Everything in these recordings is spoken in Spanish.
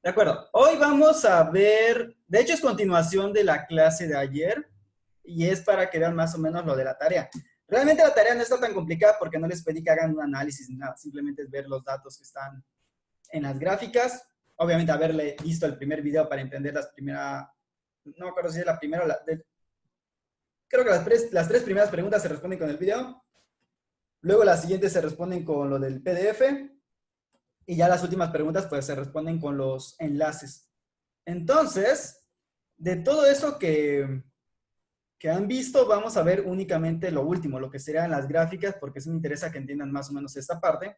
De acuerdo. Hoy vamos a ver, de hecho es continuación de la clase de ayer y es para que vean más o menos lo de la tarea. Realmente la tarea no está tan complicada porque no les pedí que hagan un análisis ni nada, simplemente es ver los datos que están en las gráficas. Obviamente haberle visto el primer video para entender las primeras, no me acuerdo si es la primera o creo que las tres primeras preguntas se responden con el video. Luego las siguientes se responden con lo del PDF. Y ya las últimas preguntas pues se responden con los enlaces. Entonces, de todo eso que han visto, vamos a ver únicamente lo último, lo que serían las gráficas, porque sí me interesa que entiendan más o menos esta parte.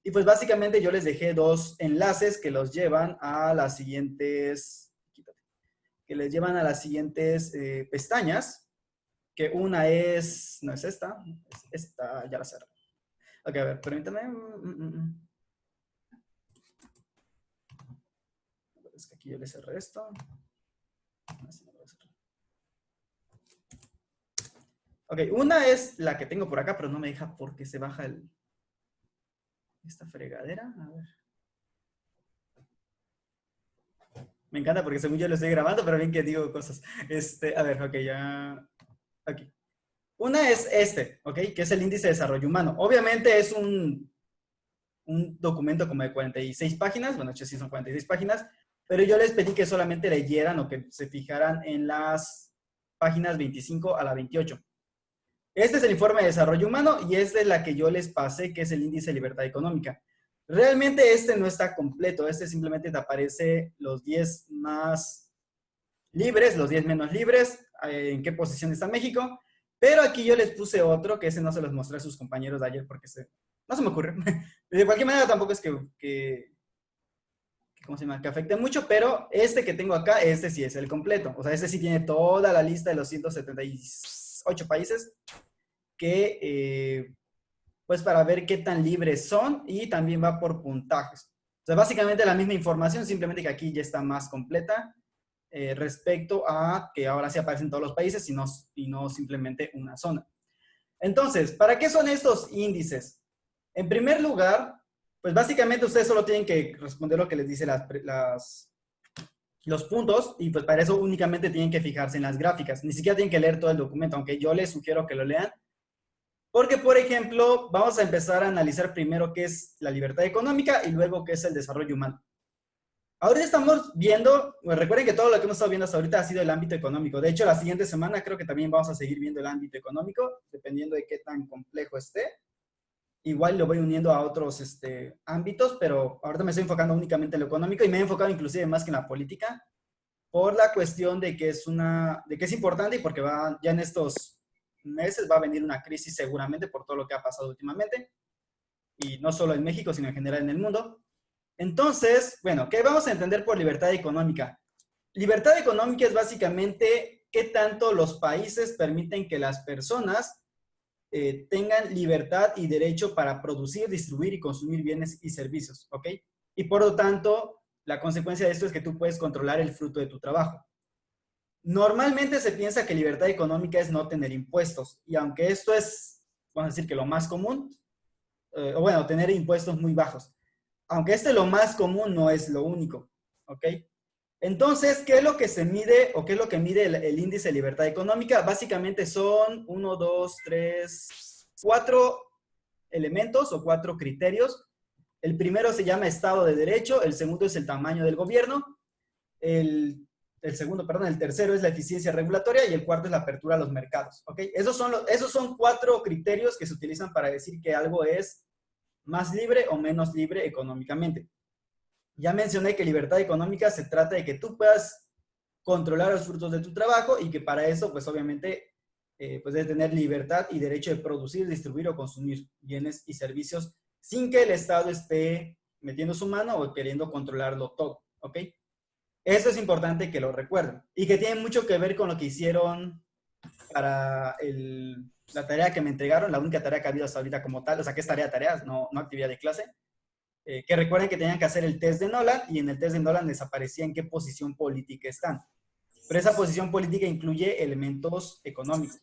Y pues básicamente yo les dejé dos enlaces que los llevan a las siguientes, que les llevan a las siguientes pestañas, que una es, no es esta, es esta, ya la cerré. Ok, a ver, permítame. Es que aquí yo le cerré esto. Ok, una es la que tengo por acá, pero no me deja porque se baja esta fregadera. A ver. Me encanta porque según yo lo estoy grabando, pero bien que digo cosas. A ver, ok, ya. Aquí. Una es ok, que es el índice de desarrollo humano. Obviamente es un documento como de 46 páginas, bueno, de hecho sí son 46 páginas, pero yo les pedí que solamente leyeran o que se fijaran en las páginas 25 a la 28. Este es el informe de desarrollo humano y esta es la que yo les pasé, que es el índice de libertad económica. Realmente este no está completo, este simplemente te aparece los 10 más libres, los 10 menos libres, en qué posición está México, pero aquí yo les puse otro, que ese no se los mostré a sus compañeros de ayer porque no se me ocurre. De cualquier manera tampoco es ¿cómo se llama? Que afecte mucho, pero este que tengo acá, este sí es el completo. O sea, este sí tiene toda la lista de los 178 países que, pues para ver qué tan libres son y también va por puntajes. O sea, básicamente la misma información, simplemente que aquí ya está más completa respecto a que ahora sí aparecen todos los países y no simplemente una zona. Entonces, ¿para qué son estos índices? En primer lugar, pues básicamente ustedes solo tienen que responder lo que les dice los puntos y pues para eso únicamente tienen que fijarse en las gráficas. Ni siquiera tienen que leer todo el documento, aunque yo les sugiero que lo lean. Porque, por ejemplo, vamos a empezar a analizar primero qué es la libertad económica y luego qué es el desarrollo humano. Ahorita estamos viendo, pues recuerden que todo lo que hemos estado viendo hasta ahorita ha sido el ámbito económico. De hecho, la siguiente semana creo que también vamos a seguir viendo el ámbito económico, dependiendo de qué tan complejo esté. Igual lo voy uniendo a otros ámbitos, pero ahorita me estoy enfocando únicamente en lo económico y me he enfocado inclusive más que en la política por la cuestión de que es importante y porque ya en estos meses va a venir una crisis seguramente por todo lo que ha pasado últimamente y no solo en México, sino en general en el mundo. Entonces, bueno, ¿qué vamos a entender por libertad económica? Libertad económica es básicamente qué tanto los países permiten que las personas tengan libertad y derecho para producir, distribuir y consumir bienes y servicios, ¿ok? Y por lo tanto, la consecuencia de esto es que tú puedes controlar el fruto de tu trabajo. Normalmente se piensa que libertad económica es no tener impuestos, y aunque esto es, vamos a decir que lo más común, o bueno, tener impuestos muy bajos, aunque lo más común no es lo único, ¿ok? Entonces, ¿qué es lo que se mide o qué es lo que mide el índice de libertad económica? Básicamente son 1, 2, 3, 4 elementos o 4 criterios. El primero se llama Estado de Derecho, el segundo es el tamaño del gobierno, el tercero es la eficiencia regulatoria y el cuarto es la apertura a los mercados, ¿ok? Esos son 4 criterios que se utilizan para decir que algo es más libre o menos libre económicamente. Ya mencioné que libertad económica se trata de que tú puedas controlar los frutos de tu trabajo y que para eso, pues obviamente, pues debes tener libertad y derecho de producir, distribuir o consumir bienes y servicios sin que el Estado esté metiendo su mano o queriendo controlarlo todo, ¿ok? Eso es importante que lo recuerden y que tiene mucho que ver con lo que hicieron para la tarea que me entregaron, la única tarea que ha habido hasta ahorita como tal, o sea, que es tareas, no actividad de clase. Que recuerden que tenían que hacer el test de Nolan y en el test de Nolan les aparecía en qué posición política están. Pero esa posición política incluye elementos económicos.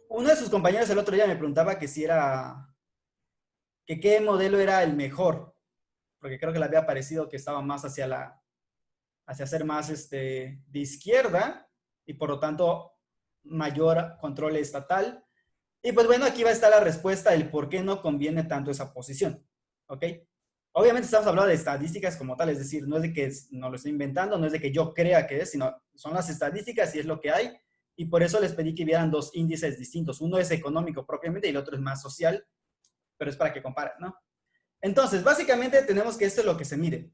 Uno de sus compañeros el otro día me preguntaba que qué modelo era el mejor. porque creo que le había parecido que estaba más hacia ser más de izquierda y por lo tanto mayor control estatal. Y pues bueno, aquí va a estar la respuesta del por qué no conviene tanto esa posición. ¿Ok? Obviamente estamos hablando de estadísticas como tal, es decir, no es de que no lo estoy inventando, no es de que yo crea que es, sino son las estadísticas y es lo que hay. Y por eso les pedí que vieran dos índices distintos. Uno es económico propiamente y el otro es más social, pero es para que comparen, ¿no? Entonces, básicamente tenemos que esto es lo que se mide.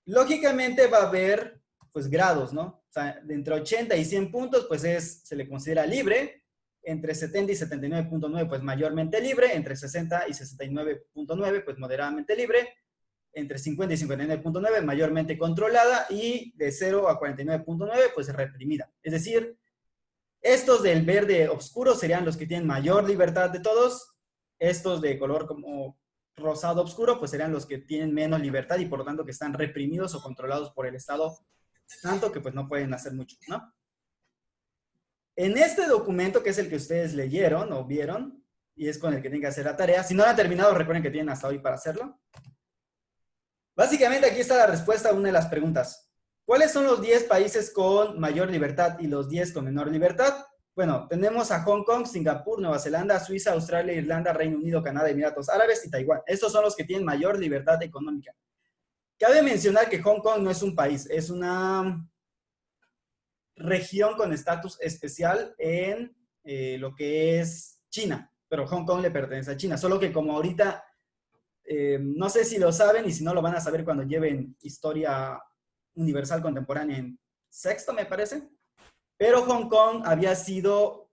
Lógicamente va a haber, pues, grados, ¿no? O sea, de entre 80 y 100 puntos, pues se le considera libre. Entre 70 y 79.9, pues mayormente libre. Entre 60 y 69.9, pues moderadamente libre. Entre 50 y 59.9, mayormente controlada. Y de 0 a 49.9, pues reprimida. Es decir, estos del verde oscuro serían los que tienen mayor libertad de todos. Estos de color como rosado oscuro, pues serían los que tienen menos libertad y por lo tanto que están reprimidos o controlados por el Estado, tanto que pues no pueden hacer mucho, ¿no? En este documento, que es el que ustedes leyeron o vieron, y es con el que tienen que hacer la tarea, si no lo han terminado, recuerden que tienen hasta hoy para hacerlo. Básicamente aquí está la respuesta a una de las preguntas. ¿Cuáles son los 10 países con mayor libertad y los 10 con menor libertad? Bueno, tenemos a Hong Kong, Singapur, Nueva Zelanda, Suiza, Australia, Irlanda, Reino Unido, Canadá, Emiratos Árabes y Taiwán. Estos son los que tienen mayor libertad económica. Cabe mencionar que Hong Kong no es un país, es una región con estatus especial en lo que es China, pero Hong Kong le pertenece a China, solo que como ahorita, no sé si lo saben y si no lo van a saber cuando lleven historia universal contemporánea en sexto, me parece, pero Hong Kong había sido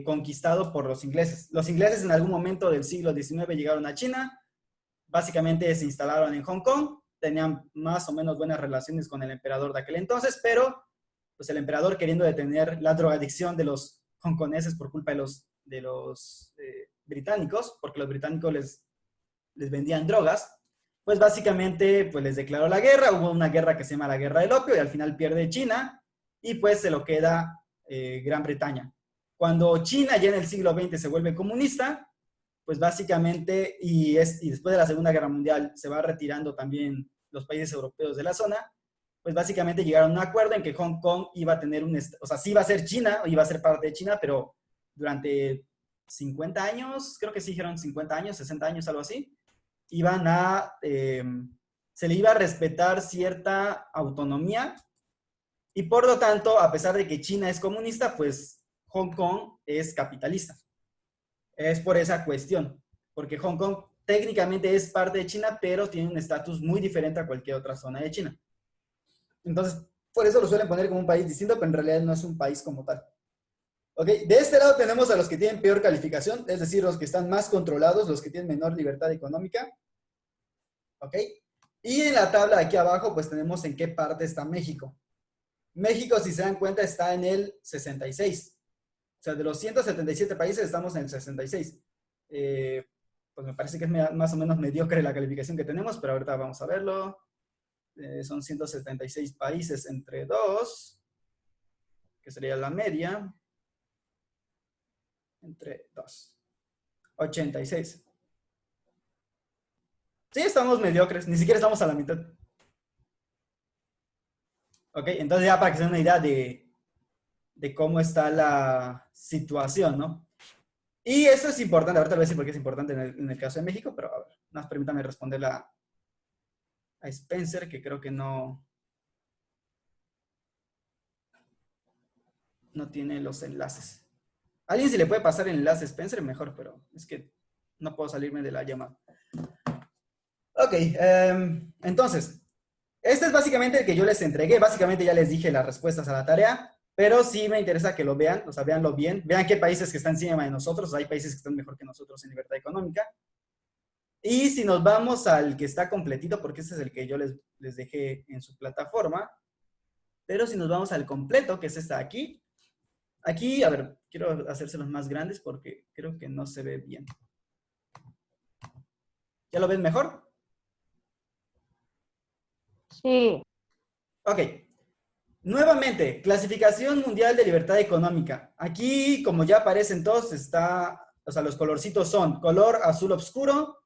conquistado por los ingleses. Los ingleses en algún momento del siglo XIX llegaron a China, básicamente se instalaron en Hong Kong, tenían más o menos buenas relaciones con el emperador de aquel entonces, pero pues el emperador, queriendo detener la drogadicción de los hongkoneses por culpa de los británicos, porque los británicos les vendían drogas, pues básicamente pues les declaró la guerra, hubo una guerra que se llama la Guerra del Opio y al final pierde China y pues se lo queda Gran Bretaña. Cuando China ya en el siglo XX se vuelve comunista, pues básicamente, y después de la Segunda Guerra Mundial se va retirando también los países europeos de la zona, pues básicamente llegaron a un acuerdo en que Hong Kong iba a tener o sea, sí iba a ser China, iba a ser parte de China, pero durante 50 años, creo que sí dijeron 50 años, 60 años, algo así, se le iba a respetar cierta autonomía y por lo tanto, a pesar de que China es comunista, pues Hong Kong es capitalista. Es por esa cuestión, porque Hong Kong técnicamente es parte de China, pero tiene un estatus muy diferente a cualquier otra zona de China. Entonces, por eso lo suelen poner como un país distinto, pero en realidad no es un país como tal. ¿Ok? De este lado tenemos a los que tienen peor calificación, es decir, los que están más controlados, los que tienen menor libertad económica. ¿Ok? Y en la tabla de aquí abajo, pues tenemos en qué parte está México. México, si se dan cuenta, está en el 66. O sea, de los 177 países estamos en el 66. Pues me parece que es más o menos mediocre la calificación que tenemos, pero ahorita vamos a verlo. Son 176 países entre 2, que sería la media, entre 2. 86. Sí, estamos mediocres, ni siquiera estamos a la mitad. Ok, entonces ya para que se den una idea de cómo está la situación, ¿no? Y eso es importante, ahorita voy a decir por qué es importante en el caso de México, pero a ver, más permítame responderle a Spencer, que creo que no tiene los enlaces. ¿Alguien si le puede pasar el enlace a Spencer? Mejor, pero es que no puedo salirme de la llamada. Ok, entonces, este es básicamente el que yo les entregué. Básicamente ya les dije las respuestas a la tarea, pero sí me interesa que lo vean, o sea, véanlo bien. Vean qué países que están encima de nosotros. O sea, hay países que están mejor que nosotros en libertad económica. Y si nos vamos al que está completito, porque este es el que yo les dejé en su plataforma, pero si nos vamos al completo, que es esta aquí, aquí, a ver, quiero hacérselos más grandes porque creo que no se ve bien. ¿Ya lo ven mejor? Sí. Ok. Nuevamente, clasificación mundial de libertad económica. Aquí, como ya aparecen todos, o sea, los colorcitos son color azul oscuro,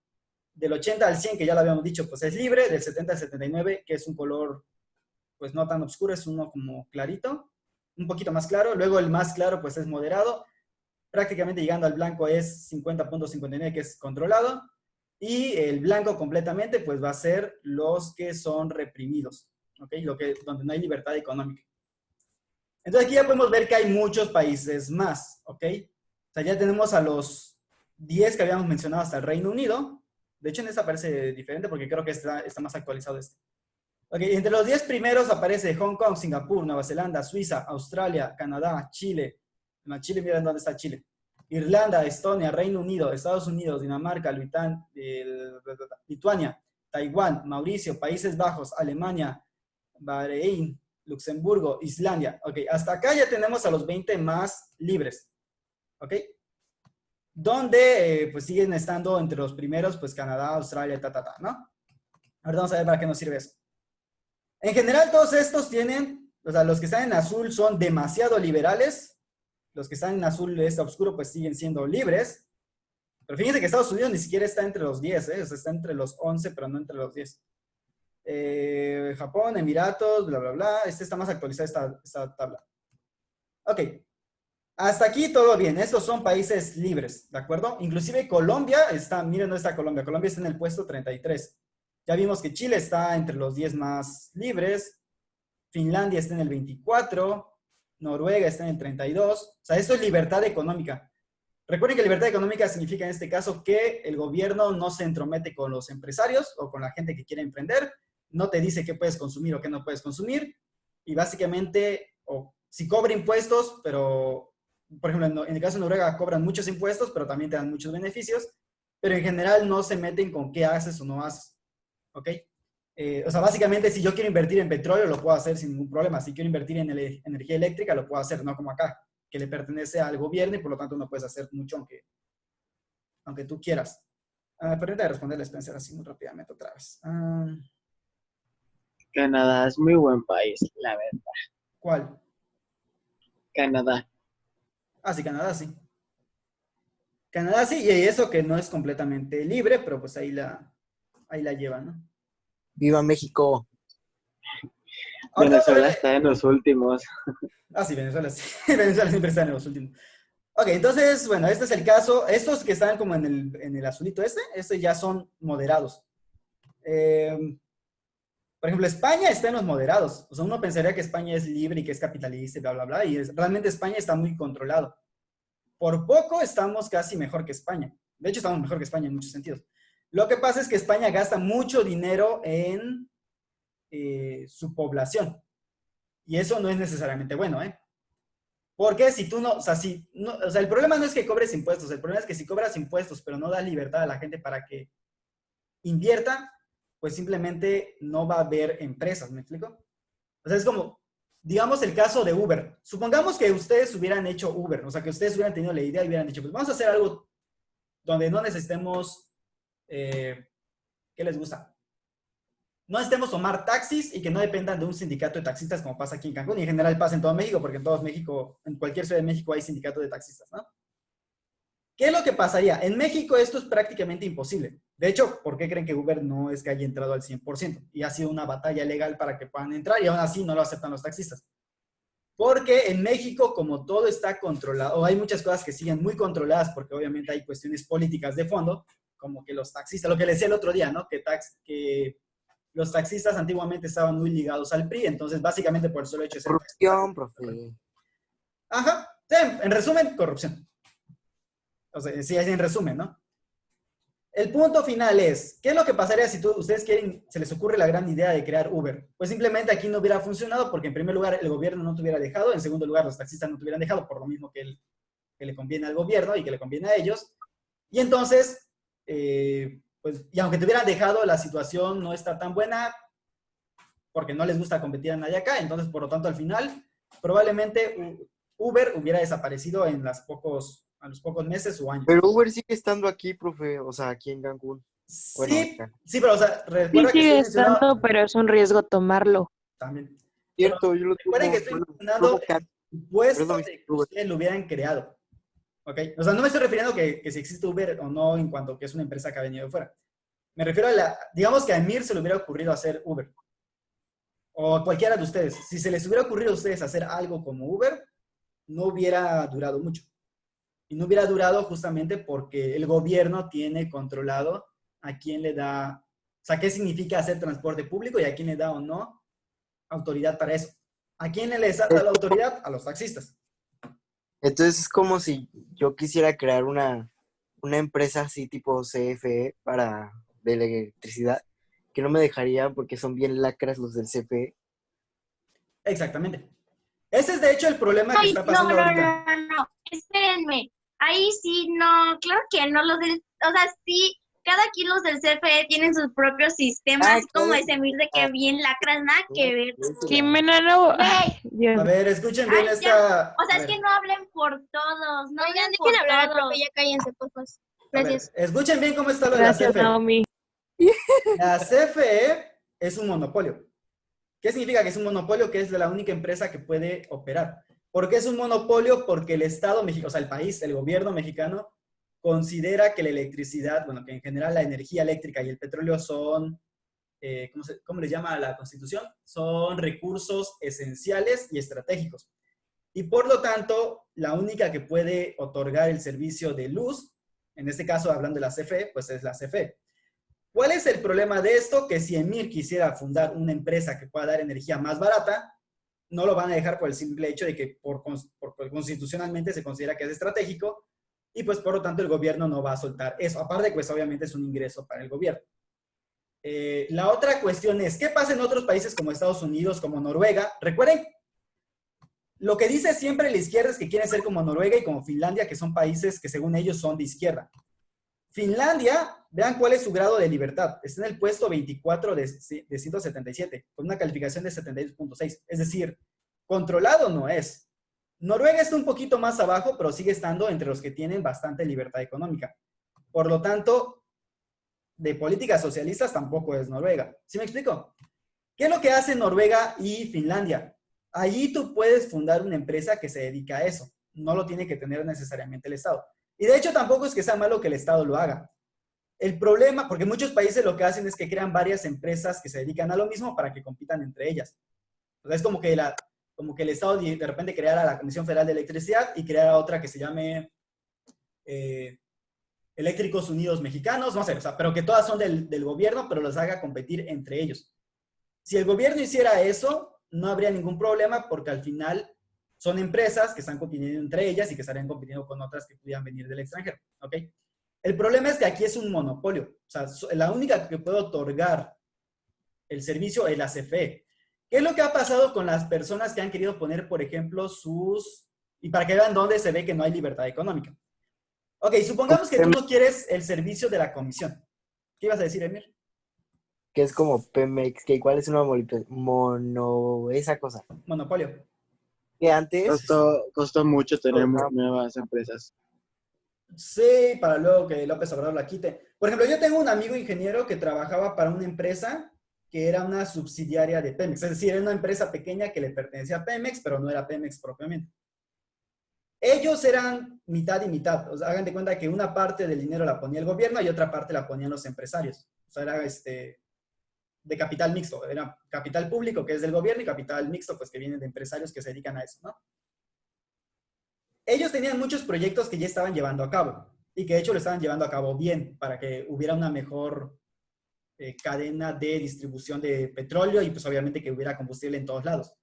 del 80 al 100, que ya lo habíamos dicho, pues es libre, del 70 al 79, que es un color, pues no tan oscuro, es uno como clarito, un poquito más claro, luego el más claro, pues es moderado, prácticamente llegando al blanco es 50.59, que es controlado, y el blanco completamente, pues va a ser los que son reprimidos, ¿ok? Donde no hay libertad económica. Entonces aquí ya podemos ver que hay muchos países más, ¿ok? O sea, ya tenemos a los 10 que habíamos mencionado hasta el Reino Unido. De hecho, en esta aparece diferente porque creo que está más actualizado este. Ok, entre los 10 primeros aparece Hong Kong, Singapur, Nueva Zelanda, Suiza, Australia, Canadá, Chile. No, Chile, miren dónde está Chile. Irlanda, Estonia, Reino Unido, Estados Unidos, Dinamarca, Lituania, Taiwán, Mauricio, Países Bajos, Alemania, Bahrein, Luxemburgo, Islandia. Ok, hasta acá ya tenemos a los 20 más libres. Ok. Donde pues siguen estando entre los primeros, pues Canadá, Australia, ¿no? Ahora vamos a ver para qué nos sirve eso. En general, todos estos tienen, o sea, los que están en azul son demasiado liberales, los que están en azul este oscuro pues siguen siendo libres, pero fíjense que Estados Unidos ni siquiera está entre los 10, o sea, está entre los 11, pero no entre los 10. Japón, Emiratos, bla, bla, bla, este está más actualizada esta tabla. Ok, hasta aquí todo bien, estos son países libres, ¿de acuerdo? Inclusive Colombia está, miren dónde está Colombia, Colombia está en el puesto 33. Ya vimos que Chile está entre los 10 más libres, Finlandia está en el 24, Noruega está en el 32. O sea, esto es libertad económica. Recuerden que libertad económica significa en este caso que el gobierno no se entromete con los empresarios o con la gente que quiere emprender, no te dice qué puedes consumir o qué no puedes consumir, y básicamente, o si cobra impuestos, pero, por ejemplo, en el caso de Noruega cobran muchos impuestos, pero también te dan muchos beneficios, pero en general no se meten con qué haces o no haces. ¿Ok? O sea, básicamente, si yo quiero invertir en petróleo, lo puedo hacer sin ningún problema. Si quiero invertir en energía eléctrica, lo puedo hacer, no como acá, que le pertenece al gobierno y por lo tanto no puedes hacer mucho aunque tú quieras. Permítame responderle a Spencer así muy rápidamente otra vez. Canadá es muy buen país, la verdad. ¿Cuál? Canadá. Ah, sí, Canadá sí. Canadá sí, y eso que no es completamente libre, pero pues ahí la llevan, ¿no? ¡Viva México! Ahorita vamos a Venezuela ver. está en los últimos. Ah, sí, Venezuela sí. Venezuela siempre está en los últimos. Ok, entonces, bueno, este es el caso. Estos que están como en el azulito este ya son moderados. Por ejemplo, España está en los moderados. O sea, uno pensaría que España es libre y que es capitalista y bla, bla, bla. Y realmente España está muy controlado. Por poco estamos casi mejor que España. De hecho, estamos mejor que España en muchos sentidos. Lo que pasa es que España gasta mucho dinero en su población. Y eso no es necesariamente bueno, ¿eh? Porque si tú no, o sea, o sea, el problema no es que cobres impuestos, el problema es que si cobras impuestos, pero no das libertad a la gente para que invierta, pues simplemente no va a haber empresas, ¿me explico? O sea, es como, digamos el caso de Uber. Supongamos que ustedes hubieran hecho Uber, o sea, que ustedes hubieran tenido la idea y hubieran dicho, pues vamos a hacer algo donde no necesitemos, ¿qué les gusta? No necesitemos tomar taxis y que no dependan de un sindicato de taxistas como pasa aquí en Cancún y en general pasa en todo México, porque en todo México, en cualquier ciudad de México hay sindicato de taxistas, ¿no? ¿Qué es lo que pasaría? En México esto es prácticamente imposible. De hecho, ¿por qué creen que Uber no es que haya entrado al 100%? Y ha sido una batalla legal para que puedan entrar y aún así no lo aceptan los taxistas. Porque en México, como todo está controlado, o hay muchas cosas que siguen muy controladas, porque obviamente hay cuestiones políticas de fondo, como que los taxistas, lo que les decía el otro día, ¿no? Que los taxistas antiguamente estaban muy ligados al PRI, entonces básicamente por el solo hecho de ser Corrupción, profe. Ajá, sí, en resumen, corrupción. O sea, sí, en resumen, ¿no? El punto final es, ¿qué es lo que pasaría si ustedes quieren, se les ocurre la gran idea de crear Uber? Pues simplemente aquí no hubiera funcionado porque en primer lugar el gobierno no te hubiera dejado, en segundo lugar los taxistas no te hubieran dejado por lo mismo que le conviene al gobierno y que le conviene a ellos. Y entonces, pues, y aunque te hubieran dejado, la situación no está tan buena porque no les gusta competir a nadie acá, entonces por lo tanto al final probablemente Uber hubiera desaparecido a los pocos meses o años. Pero Uber sigue estando aquí, profe, o sea, aquí en Cancún. Bueno, Sí, acá. sí, pero o sea, recuerda Sí, que sigue estoy mencionando estando, pero es un riesgo tomarlo. también. Pero Cierto, yo lo recuerden que tomo. estoy Tomo mencionando acá, el supuesto perdón, de que Uber. ustedes lo hubieran creado. ¿Ok? O sea, no me estoy refiriendo que si existe Uber o no en cuanto que es una empresa que ha venido de fuera. Me refiero a digamos que a Emir se le hubiera ocurrido hacer Uber. O cualquiera de ustedes. Si se les hubiera ocurrido a ustedes hacer algo como Uber, no hubiera durado mucho. Y no hubiera durado justamente porque el gobierno tiene controlado a quién le da, o sea, qué significa hacer transporte público y a quién le da o no autoridad para eso. ¿A quién le da la autoridad? A los taxistas. Entonces es como si yo quisiera crear una empresa así tipo CFE de la electricidad, que no me dejarían porque son bien lacras los del CFE. Exactamente. Ese es de hecho el problema que Ay, está no, pasando no, ahorita. no, no, no, espérenme. Ahí sí, no, claro que no, o sea, sí, cada quien los del CFE tienen sus propios sistemas, así como claro. ese Mir de que bien lacras, nada que ver. Jimena, no. Güey, Ay, Dios. A ver, escuchen bien ay, ya, esta. o sea, A es ver, que no hablen por todos, no Oigan, hablen dejen por hablar al profe, todos. ya cállense, por favor. a ver, Gracias. escuchen bien cómo está lo de la Gracias, CFE. Naomi. La CFE es un monopolio. ¿Qué significa que es un monopolio? Que es la única empresa que puede operar. ¿Por qué es un monopolio? Porque el Estado mexicano, o sea, el país, el gobierno mexicano, considera que la electricidad, bueno, que en general la energía eléctrica y el petróleo son, ¿cómo le llama a la Constitución? Son recursos esenciales y estratégicos. Y por lo tanto, la única que puede otorgar el servicio de luz, en este caso hablando de la CFE, pues es la CFE. ¿Cuál es el problema de esto? Que si Emir quisiera fundar una empresa que pueda dar energía más barata, no lo van a dejar por el simple hecho de que constitucionalmente se considera que es estratégico y pues por lo tanto el gobierno no va a soltar eso. Aparte, pues obviamente es un ingreso para el gobierno. La otra cuestión es, ¿qué pasa en otros países como Estados Unidos, como Noruega? Recuerden, lo que dice siempre la izquierda es que quieren ser como Noruega y como Finlandia, que son países que según ellos son de izquierda. Finlandia, vean cuál es su grado de libertad. Está en el puesto 24 de 177, con una calificación de 72.6. Es decir, controlado no es. Noruega está un poquito más abajo, pero sigue estando entre los que tienen bastante libertad económica. Por lo tanto, de políticas socialistas tampoco es Noruega. ¿Sí me explico? ¿Qué es lo que hace Noruega y Finlandia? Allí tú puedes fundar una empresa que se dedica a eso. No lo tiene que tener necesariamente el Estado. Y de hecho tampoco es que sea malo que el Estado lo haga. El problema, porque muchos países lo que hacen es que crean varias empresas que se dedican a lo mismo para que compitan entre ellas. O sea, es como que el Estado de repente creara la Comisión Federal de Electricidad y creara otra que se llame Eléctricos Unidos Mexicanos, no sé, o sea, pero que todas son del gobierno, pero los haga competir entre ellos. Si el gobierno hiciera eso, no habría ningún problema porque al final son empresas que están compitiendo entre ellas y que estarían compitiendo con otras que pudieran venir del extranjero, ¿ok? El problema es que aquí es un monopolio. O sea, la única que puede otorgar el servicio es la CFE. ¿Qué es lo que ha pasado con las personas que han querido poner, por ejemplo, y para que vean dónde se ve que no hay libertad económica? Ok, supongamos que tú no quieres el servicio de la comisión. ¿Qué ibas a decir, Emir? Que es como Pemex, que igual es una esa cosa. Monopolio. Que antes, Costó mucho tener Ajá. nuevas empresas. Sí, para luego que López Obrador la quite. Por ejemplo, yo tengo un amigo ingeniero que trabajaba para una empresa que era una subsidiaria de Pemex. Es decir, era una empresa pequeña que le pertenecía a Pemex, pero no era Pemex propiamente. Ellos eran mitad y mitad. O sea, hagan de cuenta que una parte del dinero la ponía el gobierno y otra parte la ponían los empresarios. O sea, era de capital mixto. Era capital público, que es del gobierno, y capital mixto, pues que viene de empresarios que se dedican a eso, ¿no? Ellos tenían muchos proyectos que ya estaban llevando a cabo y que de hecho lo estaban llevando a cabo bien para que hubiera una mejor cadena de distribución de petróleo y pues obviamente que hubiera combustible en todos lados.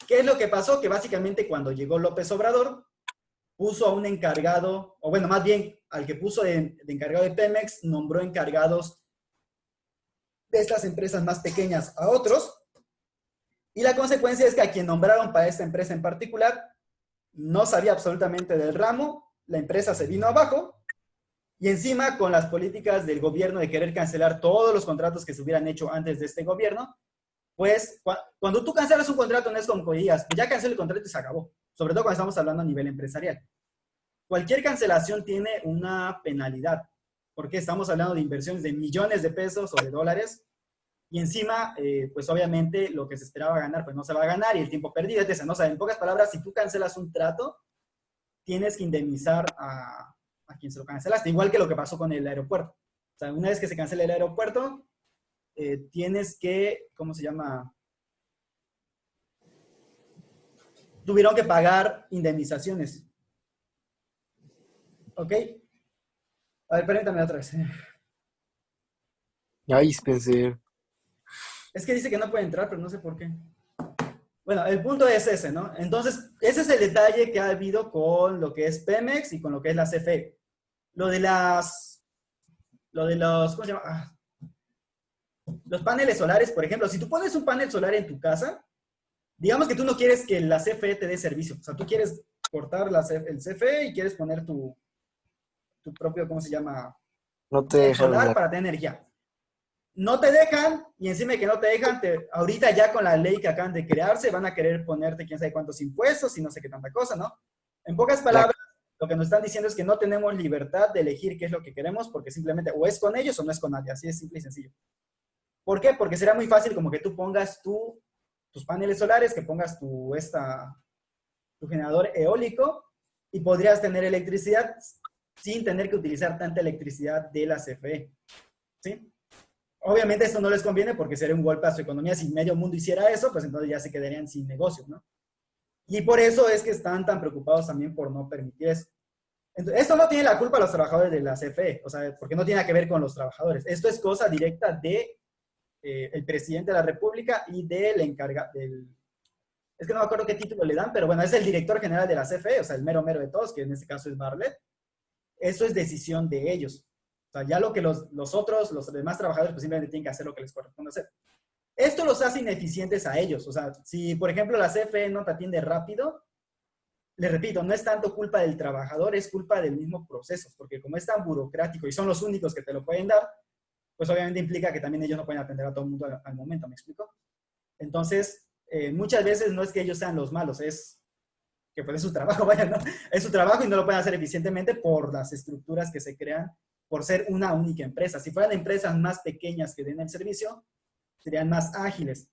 ¿Qué es lo que pasó? Que básicamente cuando llegó López Obrador, puso a un encargado, o bueno, más bien al que puso de encargado de Pemex, nombró encargados de estas empresas más pequeñas a otros, y la consecuencia es que a quien nombraron para esta empresa en particular no sabía absolutamente del ramo, la empresa se vino abajo, y encima con las políticas del gobierno de querer cancelar todos los contratos que se hubieran hecho antes de este gobierno, pues cuando tú cancelas un contrato no es como que digas, pues ya cancelé el contrato y se acabó, sobre todo cuando estamos hablando a nivel empresarial. Cualquier cancelación tiene una penalidad, porque estamos hablando de inversiones de millones de pesos o de dólares, y encima, pues obviamente lo que se esperaba ganar, pues no se va a ganar, y el tiempo perdido, etc. ¿No? O sea, en pocas palabras, si tú cancelas un trato, tienes que indemnizar a quien se lo cancelaste, igual que lo que pasó con el aeropuerto. O sea, una vez que se cancela el aeropuerto, tienes que, ¿cómo se llama? Tuvieron que pagar indemnizaciones. ¿Ok? A ver, permítame otra vez. Ay, Spencer. Es que dice que no puede entrar, pero no sé por qué. Bueno, el punto es ese, ¿no? Entonces, ese es el detalle que ha habido con lo que es Pemex y con lo que es la CFE. Lo de los, ¿cómo se llama? Los paneles solares, por ejemplo, si tú pones un panel solar en tu casa, digamos que tú no quieres que la CFE te dé servicio. O sea, tú quieres cortar el CFE y quieres poner tu propio, ¿cómo se llama? No te El dejan solar hablar. para tener energía. No te dejan, y encima de que no te dejan, ahorita ya con la ley que acaban de crearse, van a querer ponerte quién sabe cuántos impuestos y no sé qué tanta cosa, ¿no? En pocas palabras, lo que nos están diciendo es que no tenemos libertad de elegir qué es lo que queremos, porque simplemente o es con ellos o no es con nadie, así es simple y sencillo. ¿Por qué? Porque será muy fácil como que tú pongas tus paneles solares, que pongas tu generador eólico y podrías tener electricidad sin tener que utilizar tanta electricidad de la CFE, ¿sí? Obviamente esto no les conviene porque sería un golpe a su economía. Si medio mundo hiciera eso, pues entonces ya se quedarían sin negocio, ¿no? Y por eso es que están tan preocupados también por no permitir eso. Entonces, esto no tiene la culpa a los trabajadores de la CFE, o sea, porque no tiene nada que ver con los trabajadores. Esto es cosa directa de el presidente de la República y del encargado, es que no me acuerdo qué título le dan, pero bueno, es el director general de la CFE, o sea, el mero mero de todos, que en este caso es Bartlett. Eso es decisión de ellos. O sea, ya lo que los demás trabajadores, pues simplemente tienen que hacer lo que les corresponde hacer. Esto los hace ineficientes a ellos. O sea, si por ejemplo la CFE no te atiende rápido, les repito, no es tanto culpa del trabajador, es culpa del mismo proceso, porque como es tan burocrático y son los únicos que te lo pueden dar, pues obviamente implica que también ellos no pueden atender a todo el mundo al momento, ¿me explico? Entonces, muchas veces no es que ellos sean los malos, es que pues es su trabajo, vaya, ¿no? Es su trabajo y no lo pueden hacer eficientemente por las estructuras que se crean por ser una única empresa. Si fueran empresas más pequeñas que den el servicio, serían más ágiles.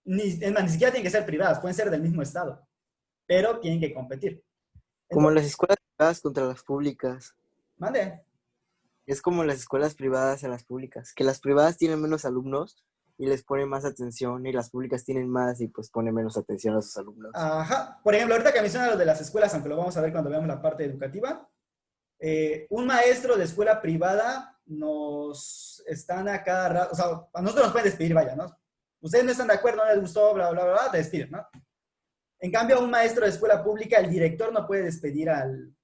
Ni siquiera tienen que ser privadas, pueden ser del mismo estado, pero tienen que competir. Como las escuelas privadas contra las públicas. Mande. Es como las escuelas privadas a las públicas, que las privadas tienen menos alumnos y les ponen más atención y las públicas tienen más y pues ponen menos atención a sus alumnos. Ajá. Por ejemplo, ahorita que menciona lo de las escuelas, aunque lo vamos a ver cuando veamos la parte educativa, un maestro de escuela privada nos están a cada rato, o sea, a nosotros nos pueden despedir, vaya, ¿no? Ustedes no están de acuerdo, no les gustó, bla, bla, bla, bla, te despiden, ¿no? En cambio, un maestro de escuela pública, el director no puede despedir al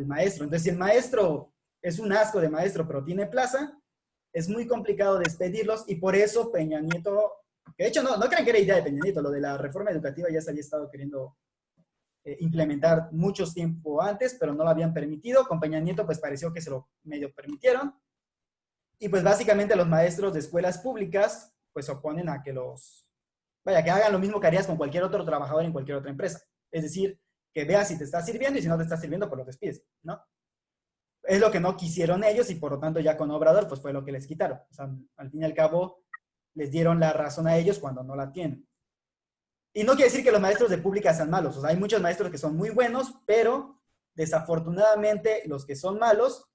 maestro. Entonces, si el maestro es un asco de maestro, pero tiene plaza, es muy complicado despedirlos y por eso Peña Nieto, que de hecho no crean que era idea de Peña Nieto, lo de la reforma educativa ya se había estado queriendo implementar muchos tiempo antes, pero no lo habían permitido. Con Peña Nieto pues pareció que se lo medio permitieron. Y pues básicamente los maestros de escuelas públicas pues se oponen a que que hagan lo mismo que harías con cualquier otro trabajador en cualquier otra empresa. Es decir, que veas si te está sirviendo y si no te está sirviendo, pues lo despides, ¿no? Es lo que no quisieron ellos y por lo tanto ya con Obrador pues fue lo que les quitaron. O sea, al fin y al cabo les dieron la razón a ellos cuando no la tienen. Y no quiere decir que los maestros de pública sean malos. O sea, hay muchos maestros que son muy buenos, pero desafortunadamente los que son malos,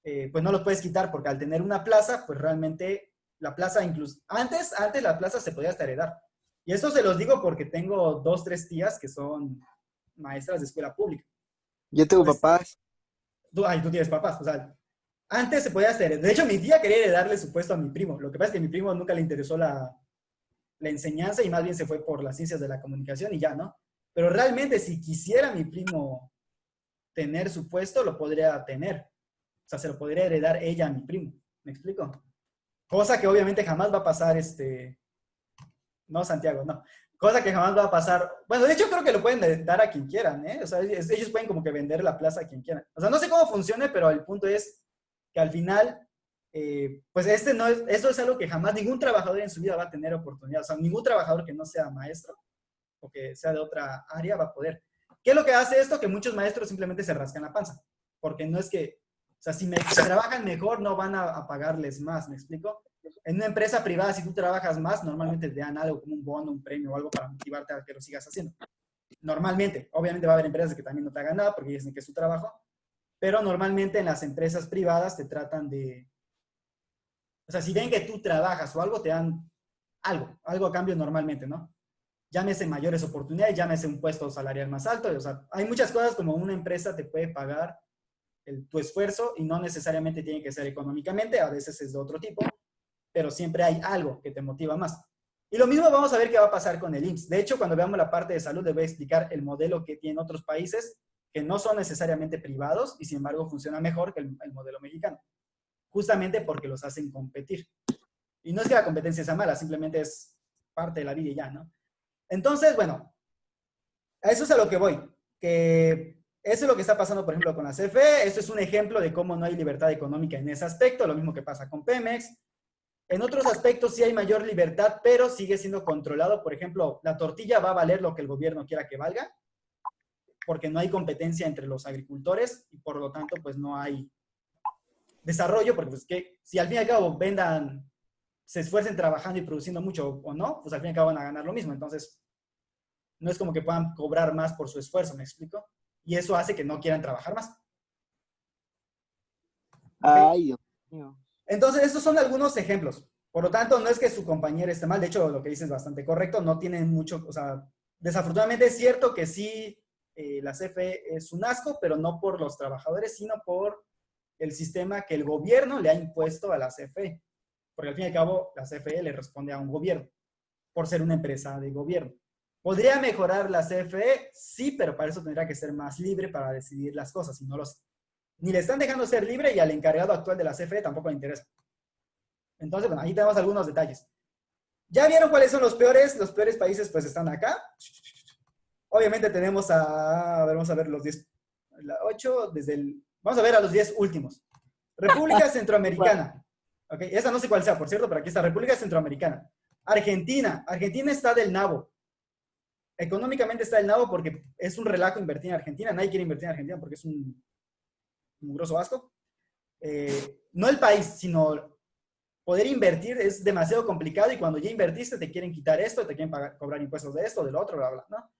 pues no los puedes quitar porque al tener una plaza, pues realmente la plaza incluso... Antes la plaza se podía hasta heredar. Y eso se los digo porque tengo 2, 3 tías que son maestras de escuela pública. Yo tengo Pues, papás. tú tienes papás. O sea, antes se podía hacer. De hecho, mi tía quería heredarle su puesto a mi primo. Lo que pasa es que a mi primo nunca le interesó la enseñanza y más bien se fue por las ciencias de la comunicación y ya, ¿no? Pero realmente si quisiera mi primo tener su puesto, lo podría tener. O sea, se lo podría heredar ella a mi primo. ¿Me explico? Cosa que obviamente jamás va a pasar, no, Santiago, no. Cosa que jamás va a pasar. Bueno, de hecho creo que lo pueden dar a quien quieran, ¿eh? O sea, ellos pueden como que vender la plaza a quien quieran. O sea, no sé cómo funcione, pero el punto es que al final pues eso es algo que jamás ningún trabajador en su vida va a tener oportunidad. O sea, ningún trabajador que no sea maestro o que sea de otra área va a poder. ¿Qué es lo que hace esto? Que muchos maestros simplemente se rascan la panza. Porque no es que, o sea, si trabajan mejor, no van a pagarles más, ¿me explico? En una empresa privada, si tú trabajas más, normalmente te dan algo como un bono, un premio o algo para motivarte a que lo sigas haciendo. Normalmente. Obviamente va a haber empresas que también no te hagan nada porque dicen que es su trabajo. pero normalmente en las empresas privadas te tratan de, o sea, si ven que tú trabajas o algo, te dan algo a cambio normalmente, ¿no? Llámese mayores oportunidades, llámese un puesto salarial más alto, o sea, hay muchas cosas como una empresa te puede pagar tu esfuerzo y no necesariamente tiene que ser económicamente, a veces es de otro tipo, pero siempre hay algo que te motiva más. Y lo mismo vamos a ver qué va a pasar con el IMSS. De hecho, cuando veamos la parte de salud, les voy a explicar el modelo que tienen otros países que no son necesariamente privados y sin embargo funciona mejor que el modelo mexicano, justamente porque los hacen competir. Y no es que la competencia sea mala, simplemente es parte de la vida y ya, ¿no? Entonces, bueno, a eso es a lo que voy, que eso es lo que está pasando, por ejemplo, con la CFE. Esto es un ejemplo de cómo no hay libertad económica en ese aspecto, lo mismo que pasa con Pemex. En otros aspectos sí hay mayor libertad, pero sigue siendo controlado. Por ejemplo, la tortilla va a valer lo que el gobierno quiera que valga, porque no hay competencia entre los agricultores y por lo tanto, pues no hay desarrollo, porque pues que si al fin y al cabo vendan, se esfuercen trabajando y produciendo mucho o no, pues al fin y al cabo van a ganar lo mismo. Entonces, no es como que puedan cobrar más por su esfuerzo, ¿me explico? Y eso hace que no quieran trabajar más. Ay, Dios mío. Entonces, estos son algunos ejemplos. Por lo tanto, no es que su compañero esté mal. De hecho, lo que dice es bastante correcto. No tienen mucho, o sea, desafortunadamente es cierto que sí, la CFE es un asco, pero no por los trabajadores, sino por el sistema que el gobierno le ha impuesto a la CFE. Porque al fin y al cabo, la CFE le responde a un gobierno, por ser una empresa de gobierno. ¿Podría mejorar la CFE? Sí, pero para eso tendría que ser más libre para decidir las cosas. Y no ni le están dejando ser libre y al encargado actual de la CFE tampoco le interesa. Entonces, bueno, ahí tenemos algunos detalles. ¿Ya vieron cuáles son los peores? Los peores países pues están acá. Obviamente tenemos a ver, vamos a ver los 10, la 8, vamos a ver a los 10 últimos. República Centroamericana. Ok, esa no sé cuál sea, por cierto, pero aquí está, República Centroamericana. Argentina. Argentina está del nabo. Económicamente está del nabo porque es un relajo invertir en Argentina. Nadie quiere invertir en Argentina porque es un grosso asco. No el país, sino poder invertir es demasiado complicado y cuando ya invertiste te quieren quitar esto, te quieren cobrar impuestos de esto, del otro, bla, bla, ¿no?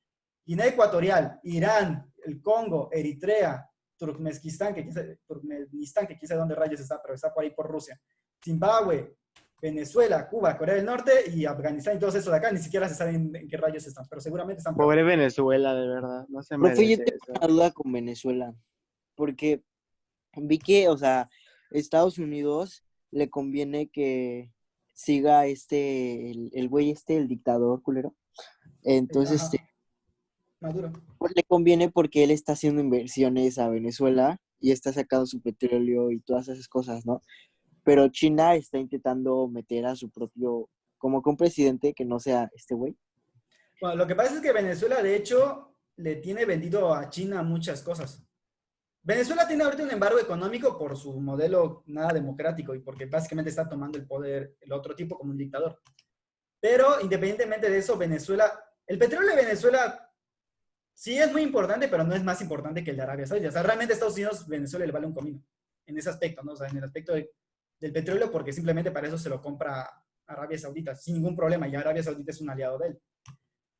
Guinea Ecuatorial, Irán, el Congo, Eritrea, Turkmenistán, que quién sabe dónde rayos está, pero está por ahí por Rusia. Zimbabue, Venezuela, Cuba, Corea del Norte y Afganistán y todos esos de acá, ni siquiera se saben en qué rayos están, pero seguramente están Pobre Venezuela, de verdad. No se Profe, yo merece tengo eso. una duda con Venezuela, porque vi que, o sea, Estados Unidos le conviene que siga el güey el dictador culero. Entonces, Ajá. Maduro. pues le conviene porque él está haciendo inversiones a Venezuela y está sacando su petróleo y todas esas cosas, ¿no? Pero China está intentando meter a su propio, como que un presidente que no sea este güey. Bueno, lo que pasa es que Venezuela, de hecho, le tiene vendido a China muchas cosas. Venezuela tiene ahorita un embargo económico por su modelo nada democrático y porque básicamente está tomando el poder el otro tipo como un dictador. Pero independientemente de eso, Venezuela, el petróleo de Venezuela sí es muy importante, pero no es más importante que el de Arabia Saudita. O sea, realmente a Estados Unidos, Venezuela le vale un comino en ese aspecto, ¿no? O sea, en el aspecto del petróleo, porque simplemente para eso se lo compra Arabia Saudita sin ningún problema y Arabia Saudita es un aliado de él.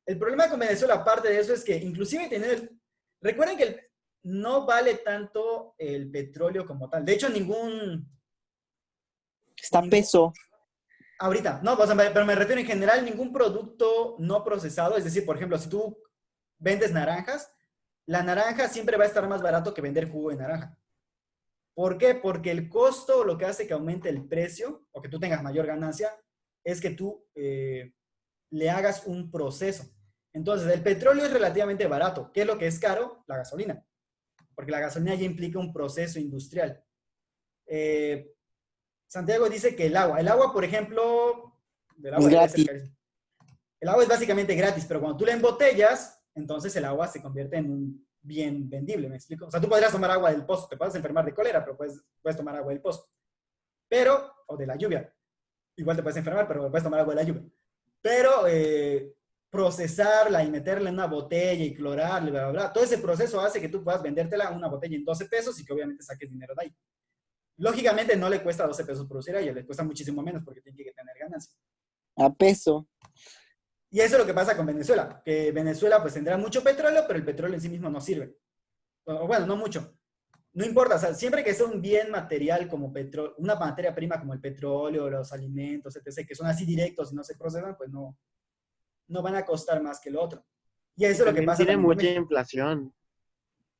El problema con Venezuela, aparte de eso, es que inclusive recuerden que no vale tanto el petróleo como tal. De hecho, Está peso. ahorita, no, o sea, pero me refiero en general, ningún producto no procesado, es decir, por ejemplo, si tú vendes naranjas, la naranja siempre va a estar más barato que vender jugo de naranja. ¿Por qué? Porque el costo, lo que hace que aumente el precio, o que tú tengas mayor ganancia, es que tú le hagas un proceso. Entonces, el petróleo es relativamente barato. ¿Qué es lo que es caro? La gasolina. Porque la gasolina ya implica un proceso industrial. Santiago dice que el agua, por ejemplo, Es gratis. el agua es básicamente gratis, pero cuando tú la embotellas, entonces el agua se convierte en un bien vendible, ¿me explico? O sea, tú podrías tomar agua del pozo, te puedes enfermar de cólera, pero puedes tomar agua del pozo. O de la lluvia. Igual te puedes enfermar, pero puedes tomar agua de la lluvia. Pero procesarla y meterla en una botella y clorarla, bla, bla, bla, todo ese proceso hace que tú puedas vendértela una botella en 12 pesos y que obviamente saques dinero de ahí. Lógicamente no le cuesta 12 pesos producir a ella, le cuesta muchísimo menos porque tiene que tener ganancia. A peso. Y eso es lo que pasa con Venezuela, que Venezuela pues tendrá mucho petróleo, pero el petróleo en sí mismo no sirve. O bueno, no mucho. no importa, o sea, siempre que sea un bien material como petróleo, una materia prima como el petróleo, los alimentos, etc., que son así directos y no se procesan, pues no van a costar más que lo otro. Y eso es lo que También pasa tiene también con mucha México. inflación.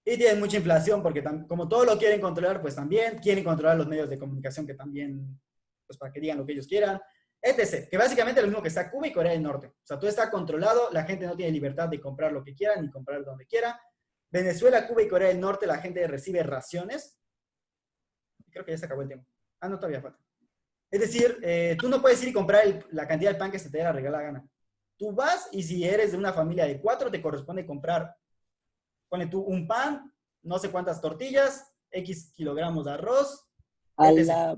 Y tienen mucha inflación porque como todo lo quieren controlar, pues también quieren controlar los medios de comunicación que también, pues para que digan lo que ellos quieran, etc. Que básicamente es lo mismo que está Cuba y Corea del Norte. O sea, todo está controlado, la gente no tiene libertad de comprar lo que quiera ni comprar donde quiera. Venezuela, Cuba y Corea del Norte, la gente recibe raciones. Creo que ya se acabó el tema. Ah, no, todavía falta. Es decir, tú no puedes ir y comprar la cantidad de pan que se te dé la regalada gana. Tú vas y si eres de una familia de 4, te corresponde comprar, pone tú un pan, no sé cuántas tortillas, X kilogramos de arroz, A etc. la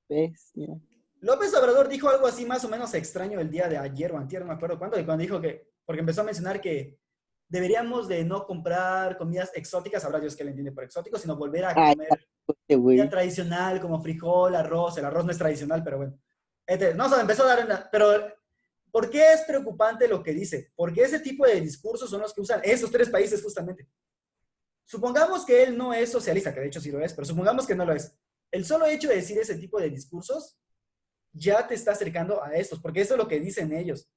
bestia. López Obrador dijo algo así más o menos extraño el día de ayer o antier, no me acuerdo cuándo, cuando dijo que, porque empezó a mencionar que deberíamos de no comprar comidas exóticas, sabrá Dios que le entiende por exótico, sino volver a Ay, comer este comida güey. tradicional como frijol, arroz. El arroz no es tradicional, pero bueno. No, o sea, empezó a dar pero ¿por qué es preocupante lo que dice? Porque ese tipo de discursos son los que usan esos 3 países justamente. Supongamos que él no es socialista, que de hecho sí lo es, pero supongamos que no lo es. El solo hecho de decir ese tipo de discursos ya te está acercando a estos, porque eso es lo que dicen ellos.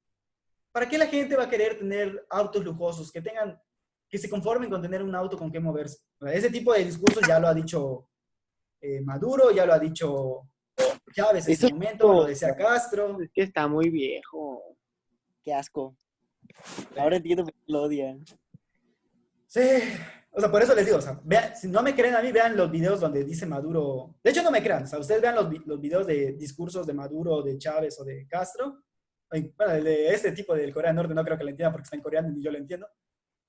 ¿Para qué la gente va a querer tener autos lujosos, que se conformen con tener un auto con que moverse? Ese tipo de discursos ya lo ha dicho Maduro, ya lo ha dicho Chávez en Eso su momento, lo decía Castro. Es que está muy viejo. qué asco. Ahora entiendo por qué lo odian. Sí, o sea, por eso les digo, o sea, vean, si no me creen a mí, vean los videos donde dice Maduro. De hecho, no me crean, o sea, ustedes vean los videos de discursos de Maduro, de Chávez o de Castro. Bueno, el de este tipo del Corea del Norte no creo que lo entiendan porque está en coreano ni yo lo entiendo.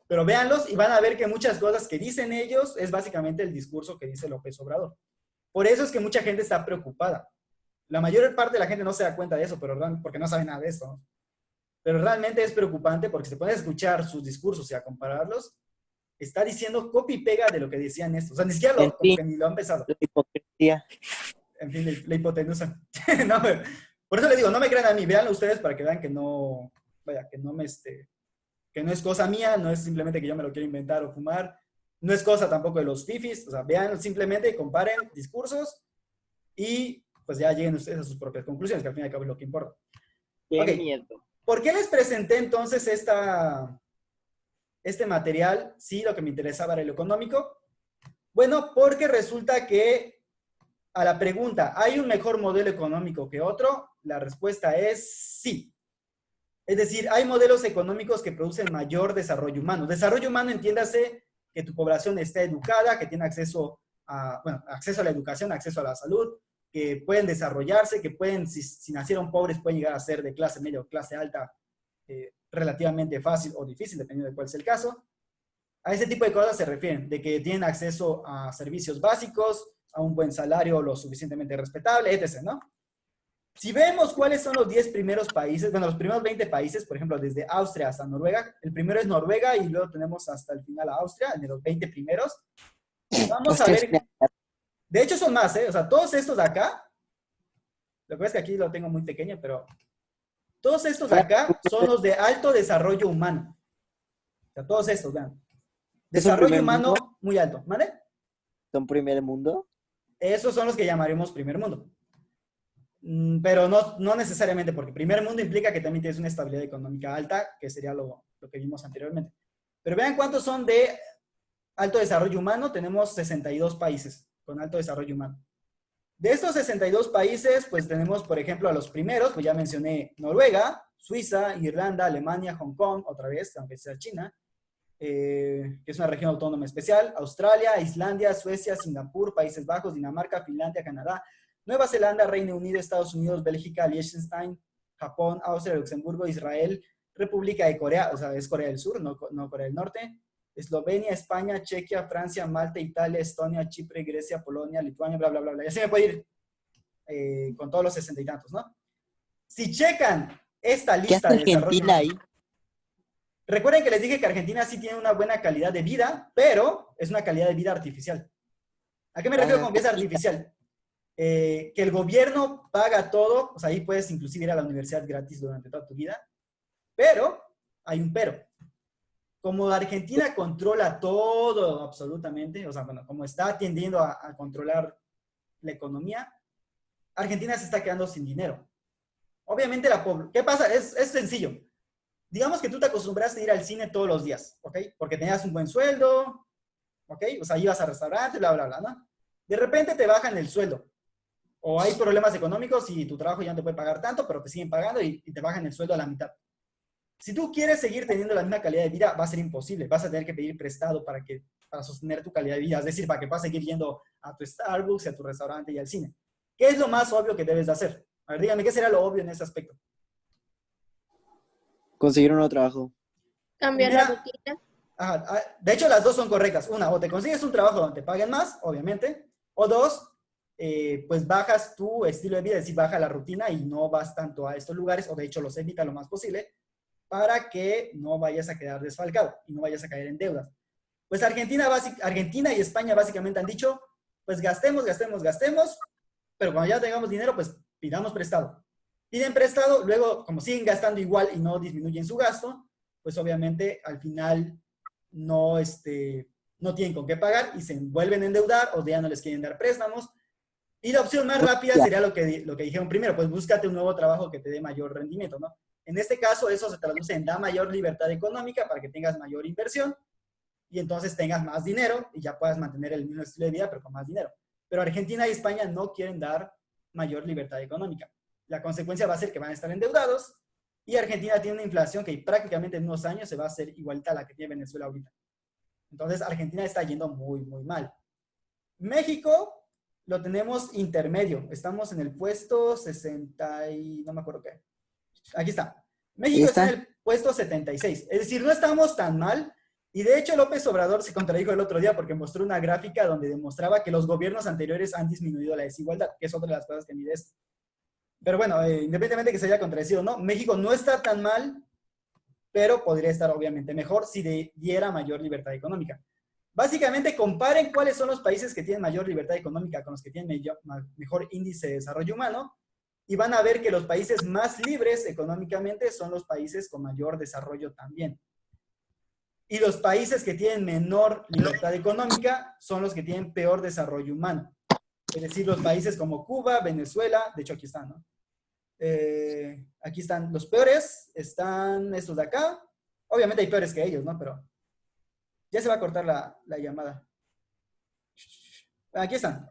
Pero véanlos y van a ver que muchas cosas que dicen ellos es básicamente el discurso que dice López Obrador. Por eso es que mucha gente está preocupada. La mayor parte de la gente no se da cuenta de eso, porque no sabe nada de eso, ¿no? Pero realmente es preocupante porque si te pones a escuchar sus discursos y a compararlos, está diciendo copy y pega de lo que decían estos. O sea, ni siquiera En como fin, que ni lo han empezado. la hipocresía. En fin, la hipotenusa. No, por eso les digo, no me crean a mí, véanlo ustedes para que vean que no, vaya, que no que no es cosa mía, no es simplemente que yo me lo quiero inventar o fumar, no es cosa tampoco de los fifis, o sea, vean simplemente, comparen discursos y pues ya lleguen ustedes a sus propias conclusiones, que al fin y al cabo es lo que importa. Qué Ok. miedo. ¿Por qué les presenté entonces este material? Sí, lo que me interesaba era lo económico. Bueno, porque resulta que a la pregunta, ¿hay un mejor modelo económico que otro? La respuesta es sí. Es decir, hay modelos económicos que producen mayor desarrollo humano. Desarrollo humano, entiéndase que tu población esté educada, que tiene acceso acceso a la educación, acceso a la salud, que pueden desarrollarse, que pueden, si nacieron pobres, pueden llegar a ser de clase media o clase alta relativamente fácil o difícil, dependiendo de cuál sea el caso. A ese tipo de cosas se refieren, de que tienen acceso a servicios básicos, a un buen salario lo suficientemente respetable, etc., ¿no? Si vemos cuáles son los 10 primeros países, bueno, los primeros 20 países, por ejemplo, desde Austria hasta Noruega, el primero es Noruega y luego tenemos hasta el final a Austria, de los 20 primeros. Vamos a ver, de hecho son más, ¿eh? O sea, todos estos de acá, lo que pasa es que aquí lo tengo muy pequeño, pero todos estos de acá son los de alto desarrollo humano. O sea, todos estos, vean. Desarrollo humano muy alto, ¿vale? ¿Son primer mundo? Esos son los que llamaremos primer mundo. Pero no necesariamente, porque primer mundo implica que también tienes una estabilidad económica alta, que sería lo que vimos anteriormente. Pero vean cuántos son de alto desarrollo humano. Tenemos 62 países con alto desarrollo humano. De estos 62 países, pues tenemos, por ejemplo, a los primeros, pues ya mencioné Noruega, Suiza, Irlanda, Alemania, Hong Kong, otra vez, aunque sea China, que es una región autónoma especial, Australia, Islandia, Suecia, Singapur, Países Bajos, Dinamarca, Finlandia, Canadá, Nueva Zelanda, Reino Unido, Estados Unidos, Bélgica, Liechtenstein, Japón, Austria, Luxemburgo, Israel, República de Corea, o sea, es Corea del Sur, no Corea del Norte, Eslovenia, España, Chequia, Francia, Malta, Italia, Estonia, Chipre, Grecia, Polonia, Lituania, bla, bla, bla, bla. Ya se me puede ir con todos los 60 y tantos, ¿no? Si checan esta lista ¿Qué de hace Argentina ahí? Recuerden que les dije que Argentina sí tiene una buena calidad de vida, pero es una calidad de vida artificial. ¿A qué me refiero con que es artificial? Que el gobierno paga todo, o sea, ahí puedes inclusive ir a la universidad gratis durante toda tu vida, pero hay un pero. como Argentina controla todo absolutamente, o sea, bueno, como está tendiendo a controlar la economía, Argentina se está quedando sin dinero. Obviamente ¿qué pasa? Es sencillo. Digamos que tú te acostumbraste a ir al cine todos los días, ¿ok? Porque tenías un buen sueldo, ¿ok? O sea, ibas a restaurantes, bla, bla, bla, ¿no? De repente te bajan el sueldo. O hay problemas económicos y tu trabajo ya no te puede pagar tanto, pero te siguen pagando y te bajan el sueldo a la mitad. Si tú quieres seguir teniendo la misma calidad de vida, va a ser imposible. Vas a tener que pedir prestado para sostener tu calidad de vida. Es decir, para que puedas seguir yendo a tu Starbucks, a tu restaurante y al cine. ¿Qué es lo más obvio que debes de hacer? A ver, dígame, ¿qué sería lo obvio en ese aspecto? Conseguir un nuevo trabajo. Cambiar la Mira, rutina. de hecho, las dos son correctas. Una, o te consigues un trabajo donde te paguen más, obviamente. O dos, pues bajas tu estilo de vida, es decir, baja la rutina y no vas tanto a estos lugares, o de hecho los evita lo más posible, para que no vayas a quedar desfalcado y no vayas a caer en deudas. Pues Argentina y España básicamente han dicho, pues gastemos, gastemos, gastemos, pero cuando ya tengamos dinero, pues pidamos prestado. Piden prestado, luego como siguen gastando igual y no disminuyen su gasto, pues obviamente al final no, no tienen con qué pagar y se vuelven a endeudar o ya no les quieren dar préstamos. Y la opción más rápida sería lo que dijeron primero, pues búscate un nuevo trabajo que te dé mayor rendimiento, ¿no? En este caso, eso se traduce en da mayor libertad económica para que tengas mayor inversión y entonces tengas más dinero y ya puedas mantener el mismo estilo de vida, pero con más dinero. Pero Argentina y España no quieren dar mayor libertad económica. La consecuencia va a ser que van a estar endeudados y Argentina tiene una inflación que prácticamente en unos años se va a hacer igualita a la que tiene Venezuela ahorita. Entonces, Argentina está yendo muy, muy mal. México lo tenemos intermedio. Estamos en el puesto 60 y no me acuerdo qué. Aquí está. México está en el puesto 76. Es decir, no estamos tan mal. Y de hecho, López Obrador se contradijo el otro día porque mostró una gráfica donde demostraba que los gobiernos anteriores han disminuido la desigualdad, que es otra de las cosas que mide esto. Pero bueno, independientemente de que se haya contradecido o no, México no está tan mal, pero podría estar obviamente mejor si diera mayor libertad económica. Básicamente, comparen cuáles son los países que tienen mayor libertad económica con los que tienen mejor índice de desarrollo humano y van a ver que los países más libres económicamente son los países con mayor desarrollo también. Y los países que tienen menor libertad económica son los que tienen peor desarrollo humano. Es decir, los países como Cuba, Venezuela, de hecho aquí están, ¿no? Aquí están los peores, están estos de acá. Obviamente hay peores que ellos, ¿no? Pero ya se va a cortar la llamada. Aquí están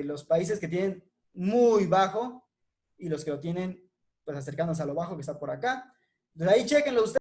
los países que tienen muy bajo y los que lo tienen pues acercándose a lo bajo que está por acá. Entonces ahí chequenlo ustedes.